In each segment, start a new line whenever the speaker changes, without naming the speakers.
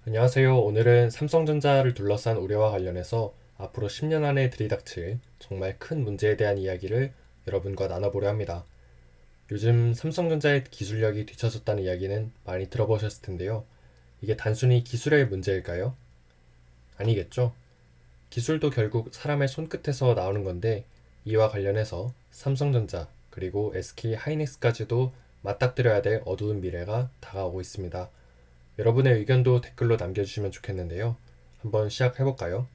안녕하세요. 오늘은 삼성전자를 둘러싼 우려와 관련해서 앞으로 10년 안에 들이닥칠 정말 큰 문제에 대한 이야기를 여러분과 나눠보려 합니다. 요즘 삼성전자의 기술력이 뒤처졌다는 이야기는 많이 들어보셨을 텐데요. 이게 단순히 기술의 문제일까요? 아니겠죠? 기술도 결국 사람의 손끝에서 나오는 건데 이와 관련해서 삼성전자 그리고 SK 하이닉스까지도 맞닥뜨려야 될 어두운 미래가 다가오고 있습니다. 여러분의 의견도 댓글로 남겨주시면 좋겠는데요. 한번 시작해볼까요?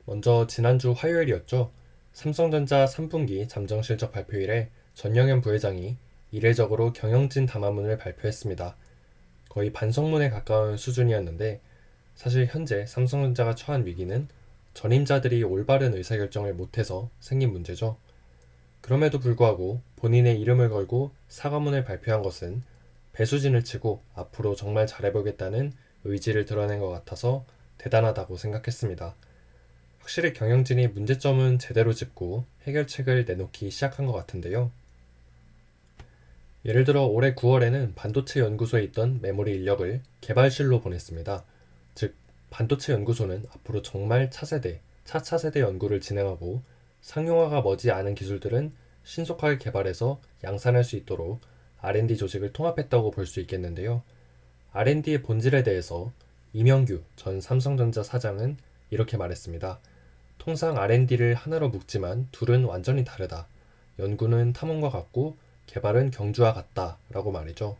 먼저 지난주 화요일이었죠. 삼성전자 3분기 잠정실적 발표일에 전영현 부회장이 이례적으로 경영진 담화문을 발표했습니다. 거의 반성문에 가까운 수준이었는데 사실 현재 삼성전자가 처한 위기는 전임자들이 올바른 의사결정을 못해서 생긴 문제죠. 그럼에도 불구하고 본인의 이름을 걸고 사과문을 발표한 것은 배수진을 치고 앞으로 정말 잘해보겠다는 의지를 드러낸 것 같아서 대단하다고 생각했습니다. 확실히 경영진이 문제점은 제대로 짚고 해결책을 내놓기 시작한 것 같은데요. 예를 들어 올해 9월에는 반도체 연구소에 있던 메모리 인력을 개발실로 보냈습니다. 즉, 반도체 연구소는 앞으로 정말 차세대, 차차세대 연구를 진행하고 상용화가 머지않은 기술들은 신속하게 개발해서 양산할 수 있도록 R&D 조직을 통합했다고 볼 수 있겠는데요. R&D의 본질에 대해서 이명규 전 삼성전자 사장은 이렇게 말했습니다. 통상 R&D를 하나로 묶지만 둘은 완전히 다르다. 연구는 탐험과 같고 개발은 경주와 같다 라고 말이죠.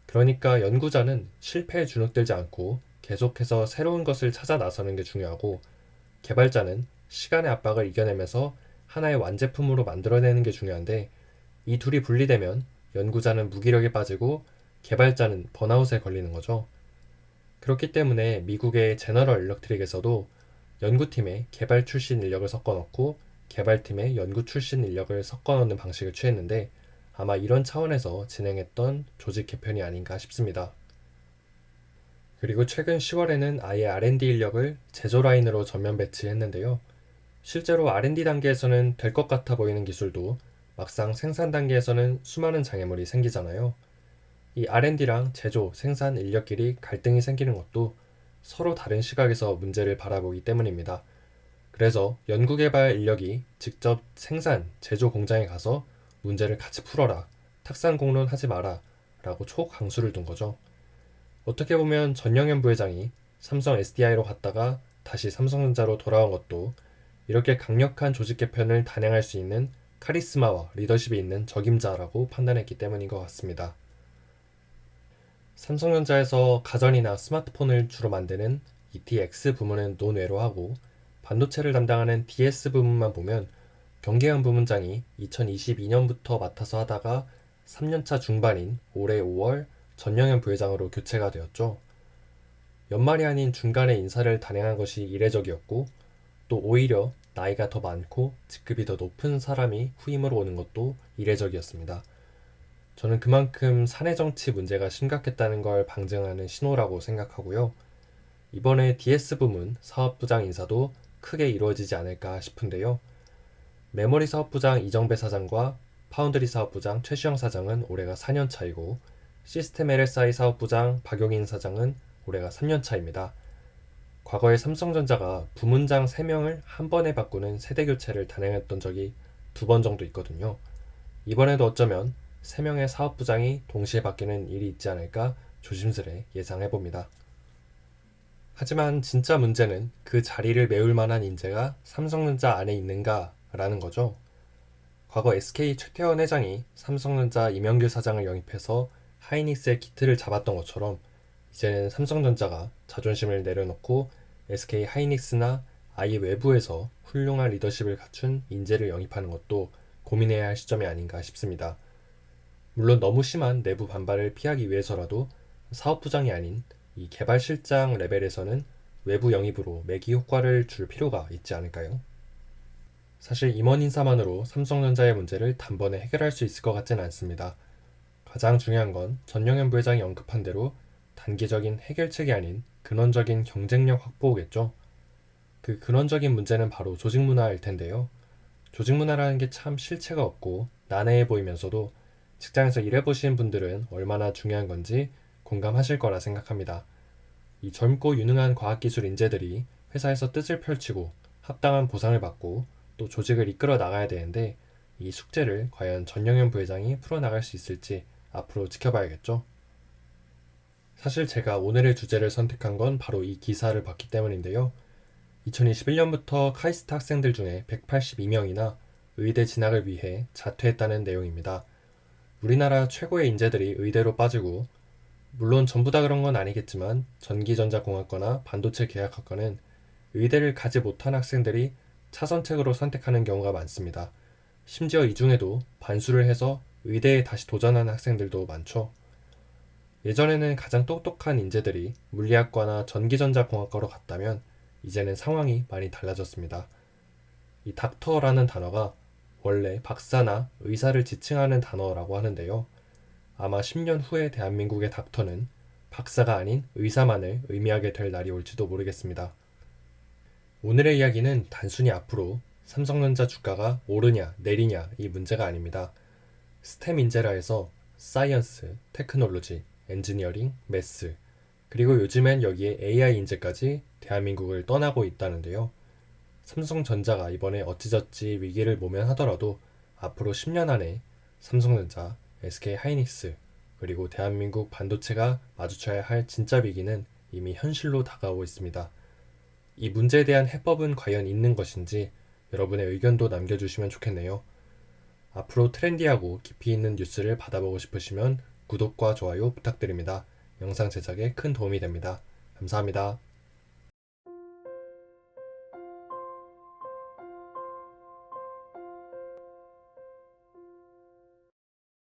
그러니까 연구자는 실패에 주눅들지 않고 계속해서 새로운 것을 찾아 나서는 게 중요하고 개발자는 시간의 압박을 이겨내면서 하나의 완제품으로 만들어내는 게 중요한데 이 둘이 분리되면 연구자는 무기력에 빠지고 개발자는 번아웃에 걸리는 거죠. 그렇기 때문에 미국의 제너럴 일렉트릭에서도 연구팀에 개발 출신 인력을 섞어넣고 개발팀에 연구 출신 인력을 섞어넣는 방식을 취했는데 아마 이런 차원에서 진행했던 조직 개편이 아닌가 싶습니다. 그리고 최근 10월에는 아예 R&D 인력을 제조 라인으로 전면 배치했는데요. 실제로 R&D 단계에서는 될 것 같아 보이는 기술도 막상 생산 단계에서는 수많은 장애물이 생기잖아요. 이 R&D랑 제조, 생산 인력끼리 갈등이 생기는 것도 서로 다른 시각에서 문제를 바라보기 때문입니다. 그래서 연구개발 인력이 직접 생산, 제조 공장에 가서 문제를 같이 풀어라, 탁상 공론하지 마라 라고 초강수를 둔 거죠. 어떻게 보면 전영현 부회장이 삼성 SDI로 갔다가 다시 삼성전자로 돌아온 것도 이렇게 강력한 조직 개편을 단행할 수 있는 카리스마와 리더십이 있는 적임자라고 판단했기 때문인 것 같습니다. 삼성전자에서 가전이나 스마트폰을 주로 만드는 ETX 부문은 논외로 하고 반도체를 담당하는 DS 부문만 보면 경계현 부문장이 2022년부터 맡아서 하다가 3년차 중반인 올해 5월 전영현 부회장으로 교체가 되었죠. 연말이 아닌 중간에 인사를 단행한 것이 이례적이었고 또 오히려 나이가 더 많고 직급이 더 높은 사람이 후임으로 오는 것도 이례적이었습니다. 저는 그만큼 사내 정치 문제가 심각했다는 걸 방증하는 신호라고 생각하고요. 이번에 DS 부문 사업부장 인사도 크게 이루어지지 않을까 싶은데요. 메모리 사업부장 이정배 사장과 파운드리 사업부장 최시영 사장은 올해가 4년 차이고 시스템 LSI 사업부장 박용인 사장은 올해가 3년 차입니다. 과거에 삼성전자가 부문장 3명을 한 번에 바꾸는 세대 교체를 단행했던 적이 2번 정도 있거든요. 이번에도 어쩌면 3명의 사업부장이 동시에 바뀌는 일이 있지 않을까 조심스레 예상해봅니다. 하지만 진짜 문제는 그 자리를 메울 만한 인재가 삼성전자 안에 있는가 라는 거죠. 과거 SK 최태원 회장이 삼성전자 이명규 사장을 영입해서 하이닉스의 기틀을 잡았던 것처럼 이제는 삼성전자가 자존심을 내려놓고 SK 하이닉스나 아예 외부에서 훌륭한 리더십을 갖춘 인재를 영입하는 것도 고민해야 할 시점이 아닌가 싶습니다. 물론 너무 심한 내부 반발을 피하기 위해서라도 사업부장이 아닌 이 개발실장 레벨에서는 외부 영입으로 매기 효과를 줄 필요가 있지 않을까요? 사실 임원 인사만으로 삼성전자의 문제를 단번에 해결할 수 있을 것 같지는 않습니다. 가장 중요한 건 전영현 부회장이 언급한 대로 단기적인 해결책이 아닌 근원적인 경쟁력 확보겠죠. 그 근원적인 문제는 바로 조직 문화일 텐데요. 조직 문화라는 게 참 실체가 없고 난해해 보이면서도 직장에서 일해보신 분들은 얼마나 중요한 건지 공감하실 거라 생각합니다. 이 젊고 유능한 과학기술 인재들이 회사에서 뜻을 펼치고 합당한 보상을 받고 또 조직을 이끌어 나가야 되는데 이 숙제를 과연 전영현 부회장이 풀어나갈 수 있을지 앞으로 지켜봐야겠죠. 사실 제가 오늘의 주제를 선택한 건 바로 이 기사를 봤기 때문인데요. 2021년부터 카이스트 학생들 중에 182명이나 의대 진학을 위해 자퇴했다는 내용입니다. 우리나라 최고의 인재들이 의대로 빠지고 물론 전부 다 그런 건 아니겠지만 전기전자공학과나 반도체 계약학과는 의대를 가지 못한 학생들이 차선책으로 선택하는 경우가 많습니다. 심지어 이 중에도 반수를 해서 의대에 다시 도전하는 학생들도 많죠. 예전에는 가장 똑똑한 인재들이 물리학과나 전기전자공학과로 갔다면 이제는 상황이 많이 달라졌습니다. 이 닥터라는 단어가 원래 박사나 의사를 지칭하는 단어라고 하는데요. 아마 10년 후에 대한민국의 닥터는 박사가 아닌 의사만을 의미하게 될 날이 올지도 모르겠습니다. 오늘의 이야기는 단순히 앞으로 삼성전자 주가가 오르냐 내리냐 이 문제가 아닙니다. 스템 인재라 해서 사이언스, 테크놀로지, 엔지니어링, 매스, 그리고 요즘엔 여기에 AI 인재까지 대한민국을 떠나고 있다는데요. 삼성전자가 이번에 어찌저찌 위기를 모면하더라도 앞으로 10년 안에 삼성전자, SK하이닉스, 그리고 대한민국 반도체가 마주쳐야 할 진짜 위기는 이미 현실로 다가오고 있습니다. 이 문제에 대한 해법은 과연 있는 것인지 여러분의 의견도 남겨주시면 좋겠네요. 앞으로 트렌디하고 깊이 있는 뉴스를 받아보고 싶으시면 구독과 좋아요 부탁드립니다. 영상 제작에 큰 도움이 됩니다. 감사합니다.